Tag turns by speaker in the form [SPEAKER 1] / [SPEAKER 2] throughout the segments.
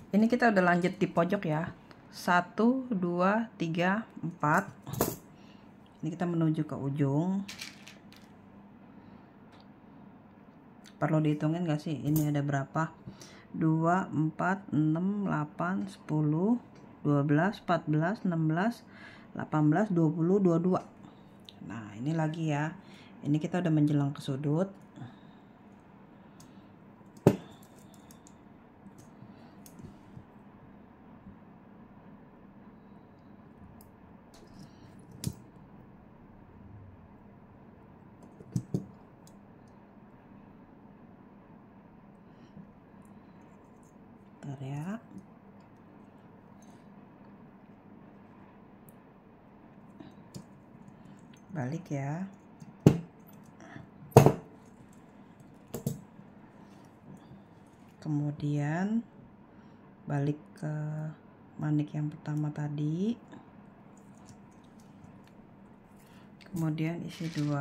[SPEAKER 1] Ini kita udah lanjut di pojok ya. 1, 2, 3, 4. Ini kita menuju ke ujung. Perlu dihitungin gak sih? Ini ada berapa? 2, 4, 6, 8, 10, 12, 14, 16, 18, 20, 22. Nah, ini lagi ya. Ini kita udah menjelang ke sudut. Bentar ya. Balik ya. Kemudian balik ke manik yang pertama tadi. Kemudian isi 2.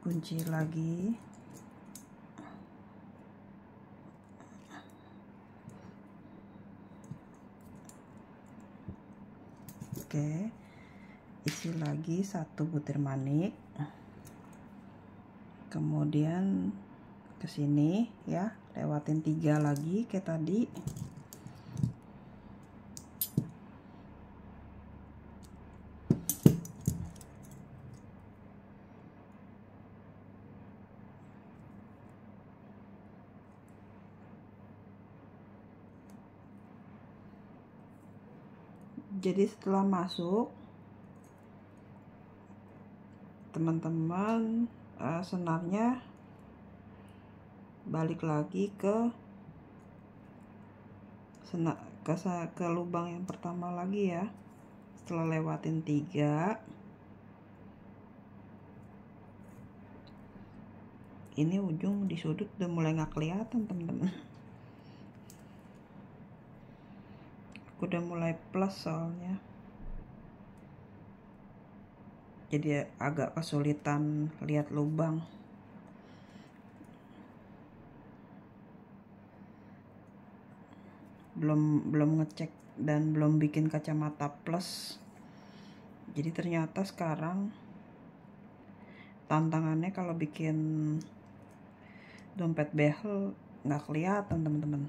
[SPEAKER 1] Kunci lagi. Oke. Isi lagi 1 butir manik. Kemudian ke sini ya, lewatin 3 lagi kayak tadi. Jadi setelah masuk, teman-teman senarnya balik lagi ke lubang yang pertama lagi ya. Setelah lewatin 3, ini ujung di sudut udah mulai nggak kelihatan teman-teman. Aku udah mulai plus soalnya, jadi agak kesulitan lihat lubang. Belum ngecek dan belum bikin kacamata plus. Jadi ternyata sekarang tantangannya kalau bikin dompet behel nggak kelihatan teman-teman.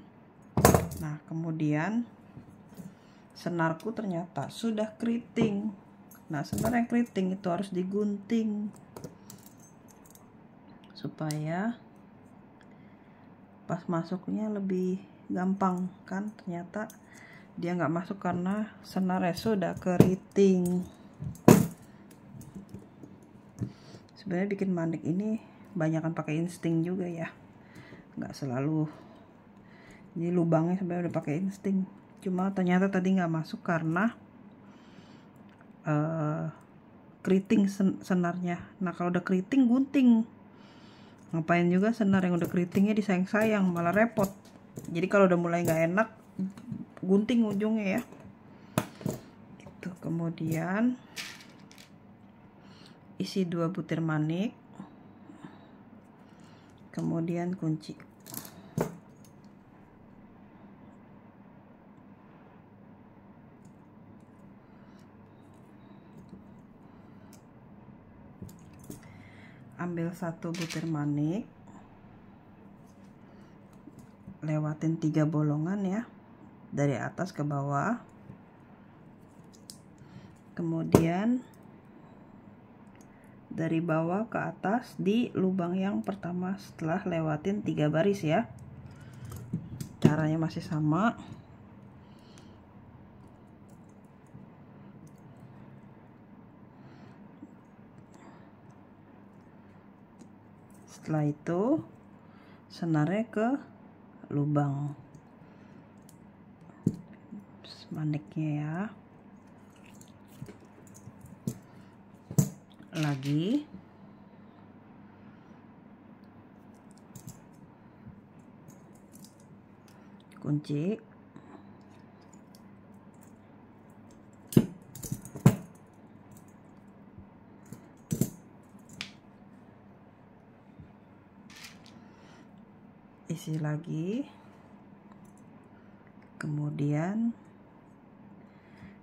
[SPEAKER 1] Nah, kemudian senarku ternyata sudah keriting. Nah, senar yang keriting itu harus digunting supaya pas masuknya lebih gampang kan. Ternyata dia nggak masuk karena senarnya sudah keriting. Sebenarnya bikin manik ini banyakan pakai insting juga ya, nggak selalu. Jadi lubangnya sebenarnya udah pakai insting, cuma ternyata tadi nggak masuk karena keriting senarnya. Nah, kalau udah keriting gunting, ngapain juga senar yang udah keritingnya disayang-sayang, malah repot. Jadi kalau udah mulai nggak enak, gunting ujungnya ya gitu. Kemudian isi 2 butir manik, kemudian kunci. Ambil 1 butir manik, lewatin 3 bolongan ya, dari atas ke bawah. Kemudian dari bawah ke atas di lubang yang pertama setelah lewatin 3 baris ya. Caranya masih sama. Setelah itu senarnya ke lubang maniknya ya. Lagi kunci. isi lagi, kemudian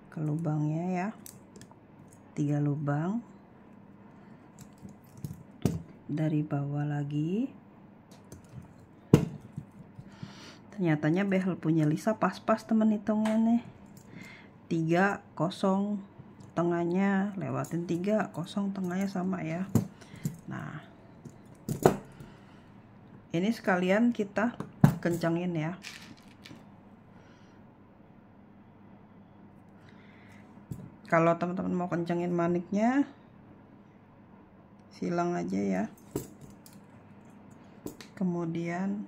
[SPEAKER 1] ke lubangnya ya, 3 lubang, dari bawah lagi. Ternyatanya behel punya Lisa pas-pas temen hitungnya nih, 3 kosong tengahnya, lewatin 3 kosong tengahnya sama ya. Nah ini sekalian kita kencengin ya. Kalau teman-teman mau kencengin maniknya, silang aja ya. Kemudian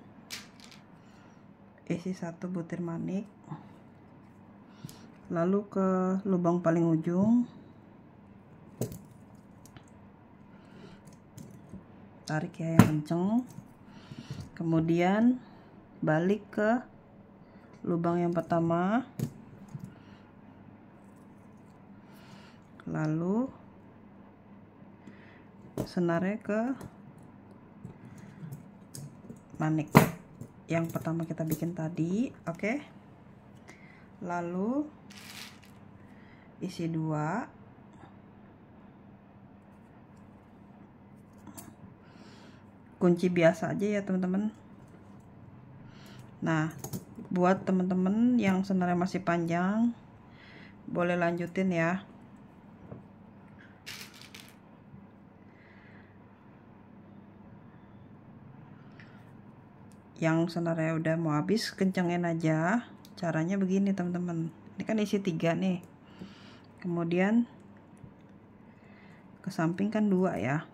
[SPEAKER 1] isi 1 butir manik, lalu ke lubang paling ujung, tarik ya yang kenceng, kemudian balik ke lubang yang pertama, lalu senarnya ke manik yang pertama kita bikin tadi. Oke. Lalu isi 2, kunci biasa aja ya teman-teman. Nah buat teman-teman yang senarnya masih panjang, boleh lanjutin ya. Yang senarnya udah mau habis, kencengin aja. Caranya begini teman-teman, ini kan isi 3 nih, kemudian ke samping kan 2 ya,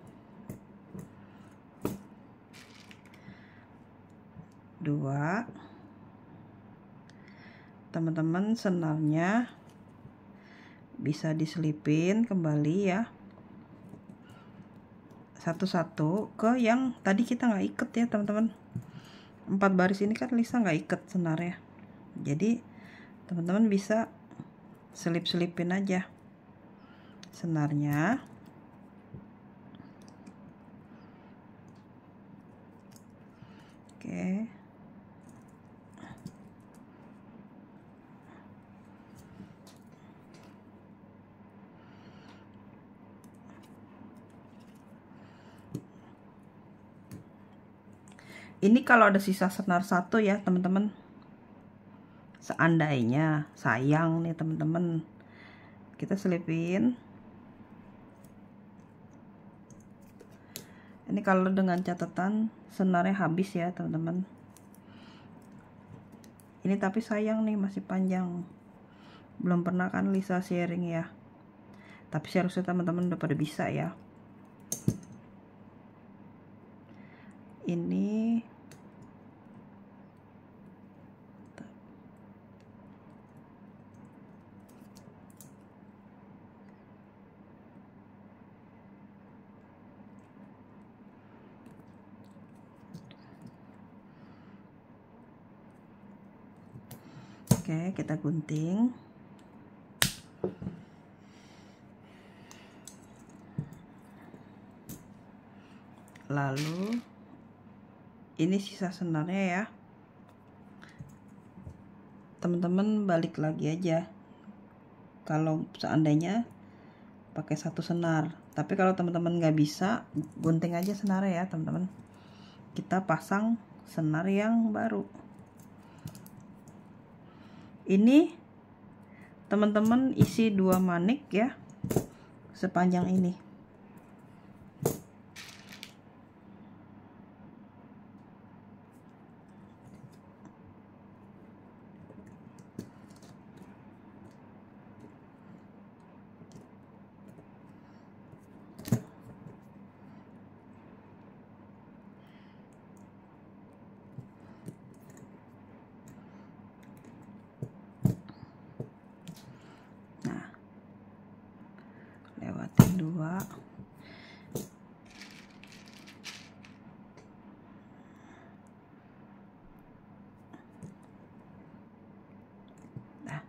[SPEAKER 1] 2. Teman-teman senarnya bisa diselipin kembali ya, satu-satu ke yang tadi kita nggak iket ya teman-teman. 4 baris ini kan Lisa nggak iket senarnya, jadi teman-teman bisa selip-selipin aja senarnya. Oke. Ini kalau ada sisa senar 1 ya teman-teman, seandainya sayang nih teman-teman, kita selipin. Ini kalau dengan catatan senarnya habis ya teman-teman. Ini tapi sayang nih masih panjang, belum pernah kan Lisa sharing ya, tapi seharusnya teman-teman udah pada bisa ya. Ini oke, kita gunting. Lalu ini sisa senarnya ya. Teman-teman balik lagi aja kalau seandainya pakai 1 senar. Tapi kalau teman-teman nggak bisa, gunting aja senarnya ya teman-teman. Kita pasang senar yang baru. Ini teman-teman isi 2 manik ya, sepanjang ini. Lewatin 2. Nah,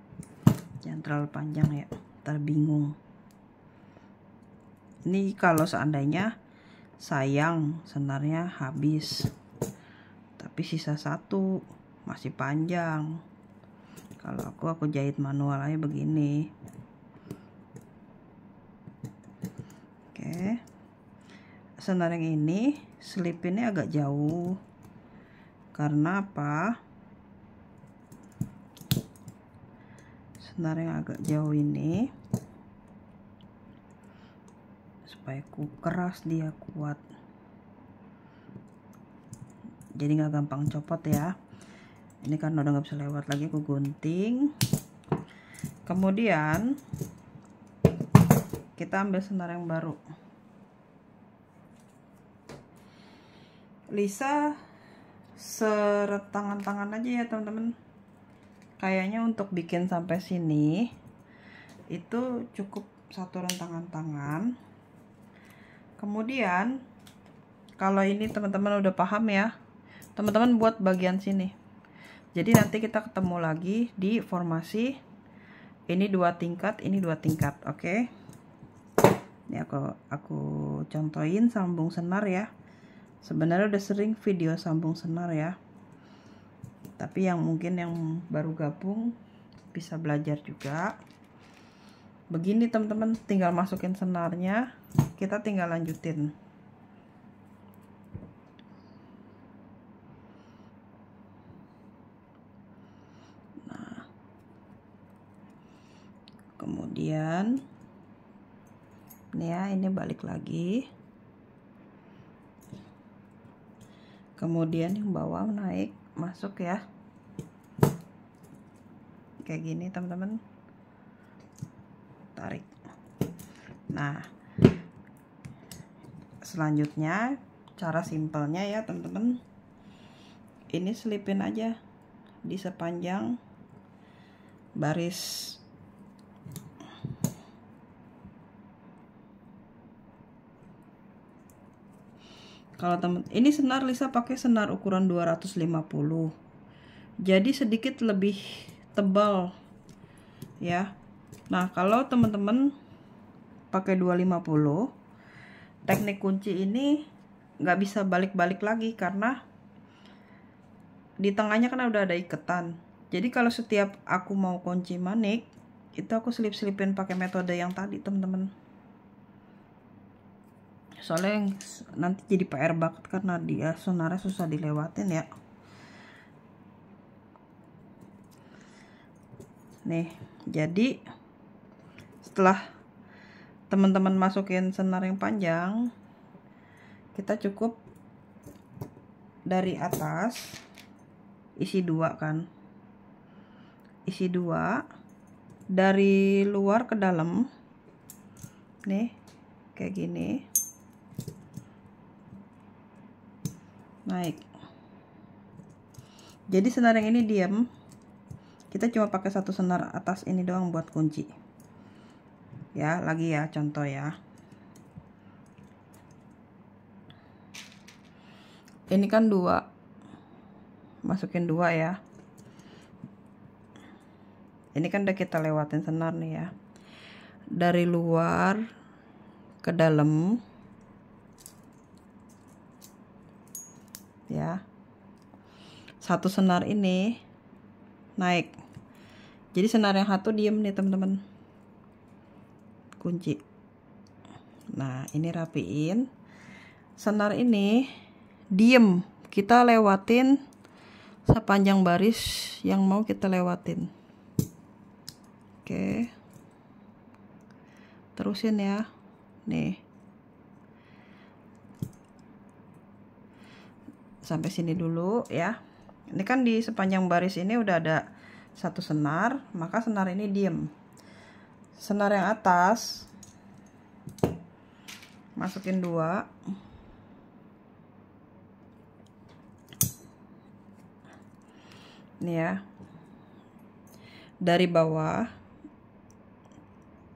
[SPEAKER 1] jangan terlalu panjang ya, ntar bingung. Ini kalau seandainya sayang senarnya habis, tapi sisa satu masih panjang. Kalau aku jahit manual aja begini. Oke, senar yang ini selipinnya agak jauh. Karena apa? Senar yang agak jauh ini supaya keras, dia kuat, jadi nggak gampang copot ya. Ini kan udah nggak bisa lewat lagi, aku gunting. Kemudian kita ambil senar yang baru. Lisa serentangan aja ya teman-teman. Kayaknya untuk bikin sampai sini itu cukup satu rentangan tangan. Kemudian kalau ini teman-teman udah paham ya, teman-teman buat bagian sini. Jadi nanti kita ketemu lagi di formasi ini 2 tingkat, ini 2 tingkat, oke? Ini aku contohin sambung senar ya. Sebenarnya udah sering video sambung senar ya. Tapi yang mungkin yang baru gabung bisa belajar juga. Begini teman-teman, tinggal masukin senarnya, kita tinggal lanjutin. Kemudian nih ya, ini balik lagi, kemudian yang bawah naik masuk ya, kayak gini teman-teman, tarik. Nah selanjutnya cara simpelnya ya teman-teman, ini selipin aja di sepanjang baris. Kalau teman, ini senar Lisa pakai senar ukuran 250, jadi sedikit lebih tebal ya. Nah kalau teman-teman pakai 250, teknik kunci ini nggak bisa balik-balik lagi karena di tengahnya kan udah ada iketan. Jadi kalau setiap aku mau kunci manik, itu aku selip-selipin pakai metode yang tadi teman-teman. Soalnya nanti jadi PR banget karena dia senarnya susah dilewatin ya. Nih, jadi setelah teman-teman masukin senar yang panjang, kita cukup dari atas isi 2 kan, isi 2 dari luar ke dalam nih, kayak gini, naik. Jadi senar yang ini diam, kita cuma pakai satu senar atas ini doang buat kunci ya. Lagi ya contoh ya, ini kan 2, masukin 2 ya. Ini kan udah kita lewatin senar nih ya, dari luar ke dalam ya. Satu senar ini naik, jadi senar yang satu diem nih teman-teman, kunci. Nah ini rapiin, senar ini diem, kita lewatin sepanjang baris yang mau kita lewatin. Oke, terusin ya. Nih sampai sini dulu ya. Ini kan di sepanjang baris ini udah ada satu senar, maka senar ini diem. Senar yang atas masukin 2, nih ya, dari bawah,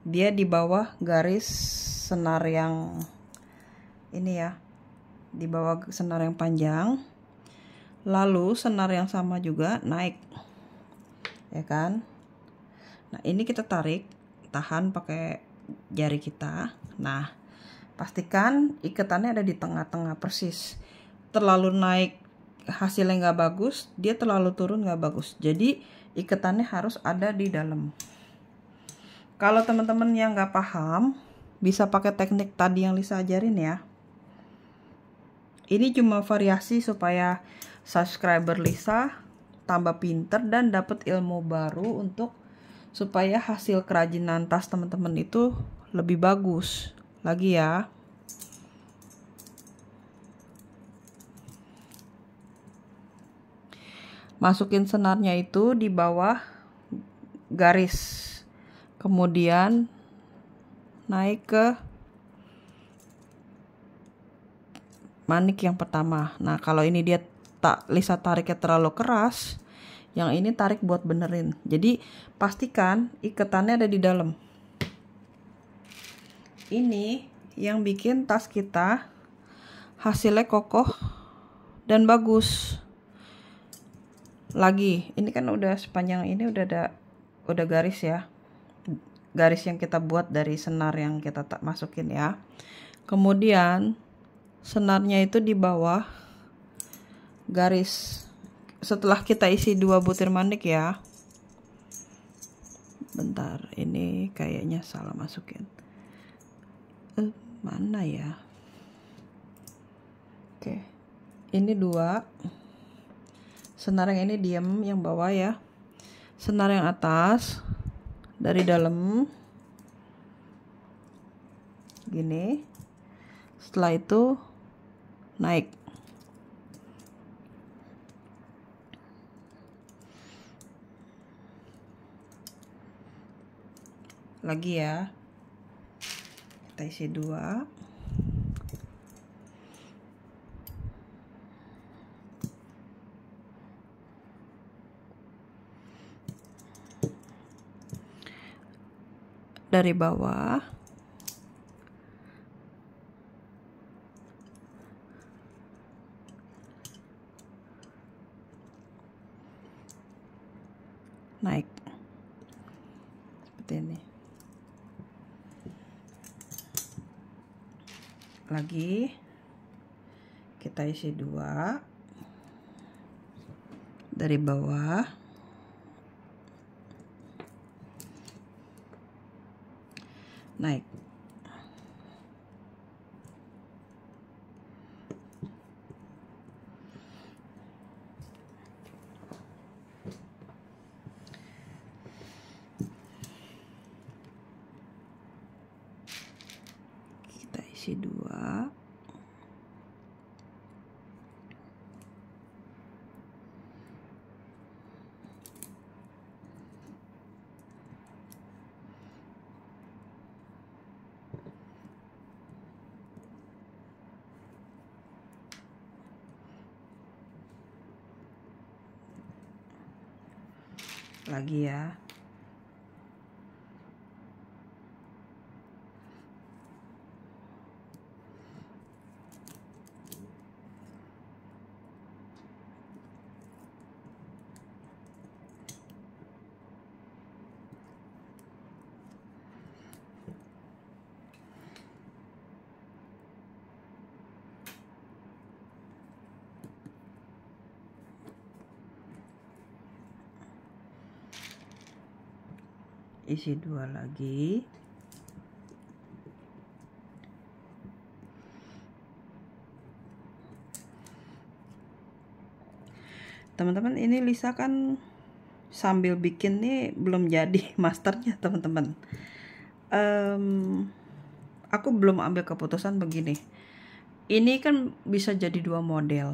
[SPEAKER 1] dia di bawah garis senar yang ini ya, di bawah senar yang panjang. Lalu senar yang sama juga naik ya kan. Nah ini kita tarik, tahan pakai jari kita. Nah pastikan ikatannya ada di tengah-tengah persis. Terlalu naik hasilnya nggak bagus, dia terlalu turun nggak bagus. Jadi ikatannya harus ada di dalam. Kalau teman-teman yang nggak paham, bisa pakai teknik tadi yang Lisa ajarin ya. Ini cuma variasi supaya subscriber Lisa tambah pinter dan dapat ilmu baru untuk supaya hasil kerajinan tas teman-teman itu lebih bagus lagi ya. Masukin senarnya itu di bawah garis, kemudian naik ke manik yang pertama. Nah, kalau ini dia Lisa tariknya terlalu keras, yang ini tarik buat benerin. Jadi pastikan ikatannya ada di dalam. Ini yang bikin tas kita hasilnya kokoh dan bagus. Lagi, ini kan udah sepanjang ini udah garis ya. Garis yang kita buat dari senar yang kita masukin ya. Kemudian senarnya itu di bawah garis. Setelah kita isi 2 butir manik ya. Bentar, ini kayaknya salah masukin. Mana ya? Oke. Ini 2. Senar yang ini diam, yang bawah ya. Senar yang atas dari dalam. Gini. Setelah itu naik. Lagi ya. Kita isi 2. Dari bawah. Naik. Seperti ini. Lagi kita isi 2 dari bawah, naik. Kita isi 2. Lagi ya. Isi 2 lagi. Teman-teman, ini Lisa kan sambil bikin nih belum jadi masternya teman-teman. Aku belum ambil keputusan begini. Ini kan bisa jadi 2 model.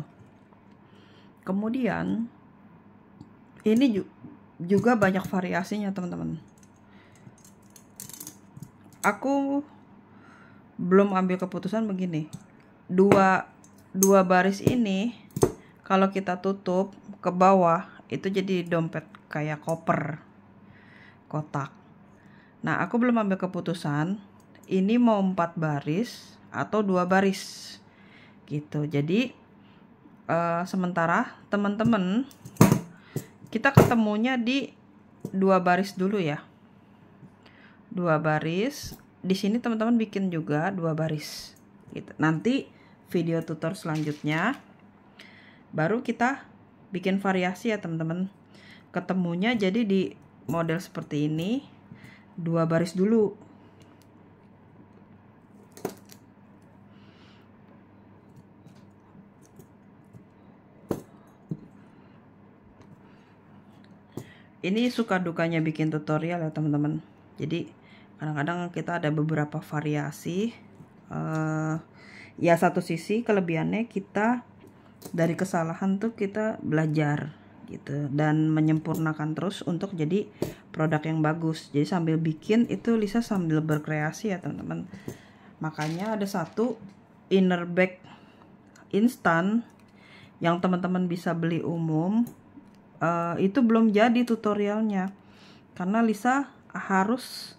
[SPEAKER 1] Kemudian ini juga banyak variasinya teman-teman. Aku belum ambil keputusan begini. Dua baris ini kalau kita tutup ke bawah itu jadi dompet kayak koper kotak. Nah, aku belum ambil keputusan ini mau 4 baris atau 2 baris gitu. Jadi sementara teman-teman kita ketemunya di 2 baris dulu ya. 2 baris. Di sini teman-teman bikin juga 2 baris gitu. Nanti video tutor selanjutnya baru kita bikin variasi ya teman-teman. Ketemunya jadi di model seperti ini, 2 baris dulu. Ini suka dukanya bikin tutorial ya teman-teman. Jadi kadang-kadang kita ada beberapa variasi. Ya satu sisi kelebihannya kita dari kesalahan tuh kita belajar gitu dan menyempurnakan terus untuk jadi produk yang bagus. Jadi sambil bikin itu Lisa sambil berkreasi ya teman-teman. Makanya ada satu inner bag instan yang teman-teman bisa beli umum. Itu belum jadi tutorialnya karena Lisa harus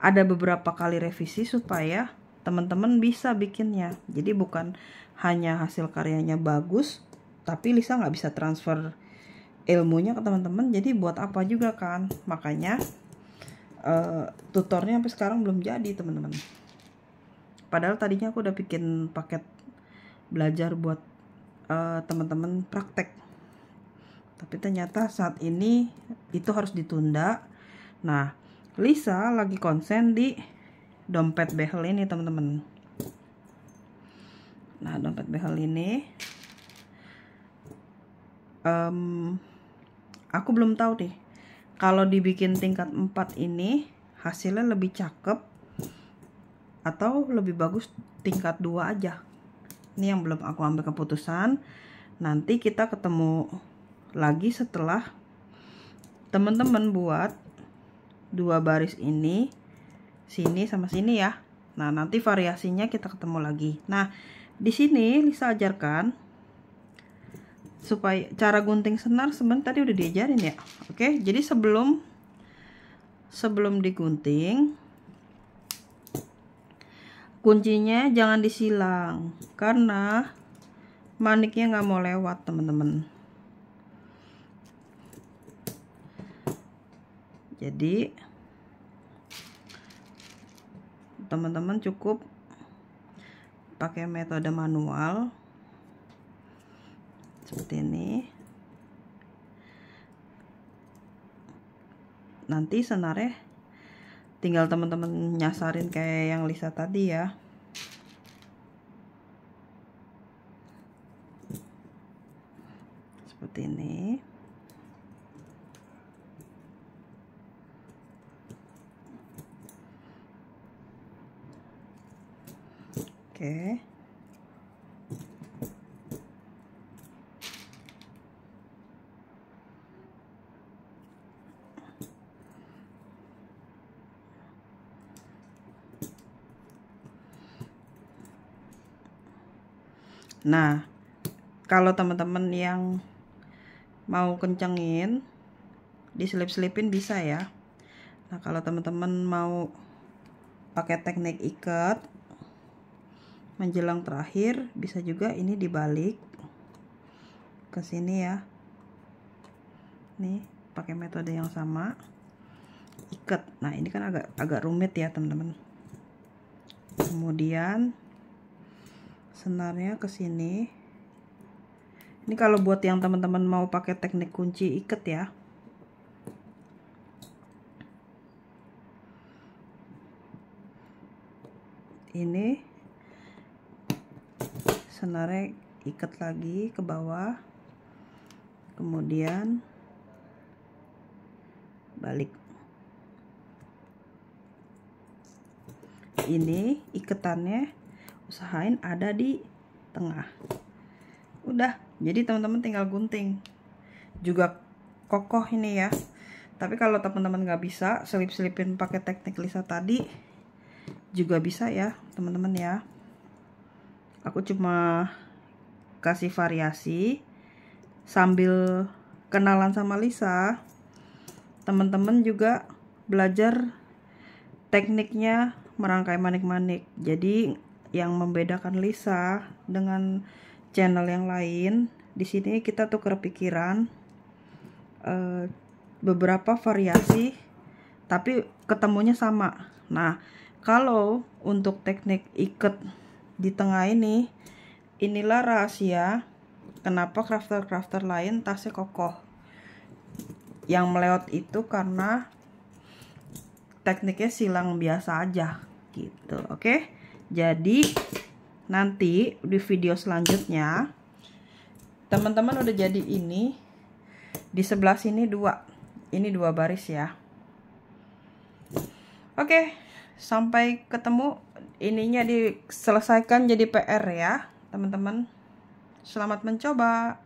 [SPEAKER 1] ada beberapa kali revisi supaya teman-teman bisa bikinnya. Jadi bukan hanya hasil karyanya bagus, tapi Lisa nggak bisa transfer ilmunya ke teman-teman. Jadi buat apa juga kan? Makanya tutornya sampai sekarang belum jadi teman-teman. Padahal tadinya aku udah bikin paket belajar buat teman-teman praktek. Tapi ternyata saat ini itu harus ditunda. Nah, Lisa lagi konsen di dompet behel ini teman-teman. Nah, dompet behel ini aku belum tahu nih kalau dibikin tingkat 4 ini hasilnya lebih cakep atau lebih bagus tingkat 2 aja. Ini yang belum aku ambil keputusan. Nanti kita ketemu lagi setelah teman-teman buat 2 baris ini, sini sama sini ya. Nah, nanti variasinya kita ketemu lagi. Nah, di sini Lisa ajarkan supaya cara gunting senar sebenarnya tadi udah diajarin ya. Oke, jadi sebelum digunting, kuncinya jangan disilang karena maniknya nggak mau lewat teman-teman. Jadi teman-teman cukup pakai metode manual seperti ini. Nanti senarnya tinggal teman-teman nyasarin kayak yang Lisa tadi ya. Seperti ini. Oke. Nah, kalau teman-teman yang mau kencengin, diselip-selipin bisa ya. Nah, kalau teman-teman mau pakai teknik ikat menjelang terakhir, bisa juga ini dibalik ke sini ya. Nih, pakai metode yang sama. Ikat. Nah, ini kan agak rumit ya, teman-teman. Kemudian senarnya ke sini. Ini kalau buat yang teman-teman mau pakai teknik kunci ikat ya. Ini senarnya ikat lagi ke bawah, kemudian balik. Ini iketannya usahain ada di tengah. Udah, jadi teman-teman tinggal gunting. Juga kokoh ini ya. Tapi kalau teman-teman nggak bisa selip-selipin pakai teknik Lisa tadi, juga bisa ya teman-teman ya. Aku cuma kasih variasi sambil kenalan sama Lisa. Teman-teman juga belajar tekniknya merangkai manik-manik. Jadi yang membedakan Lisa dengan channel yang lain, di sini kita tuker pikiran, beberapa variasi tapi ketemunya sama. Nah, kalau untuk teknik ikat di tengah ini, inilah rahasia kenapa crafter lain tasnya kokoh. Yang melewat itu karena tekniknya silang biasa aja gitu. Oke, jadi nanti di video selanjutnya teman-teman udah jadi ini. Di sebelah sini ini dua baris ya. Oke, sampai ketemu. Ininya diselesaikan jadi PR ya teman-teman. Selamat mencoba.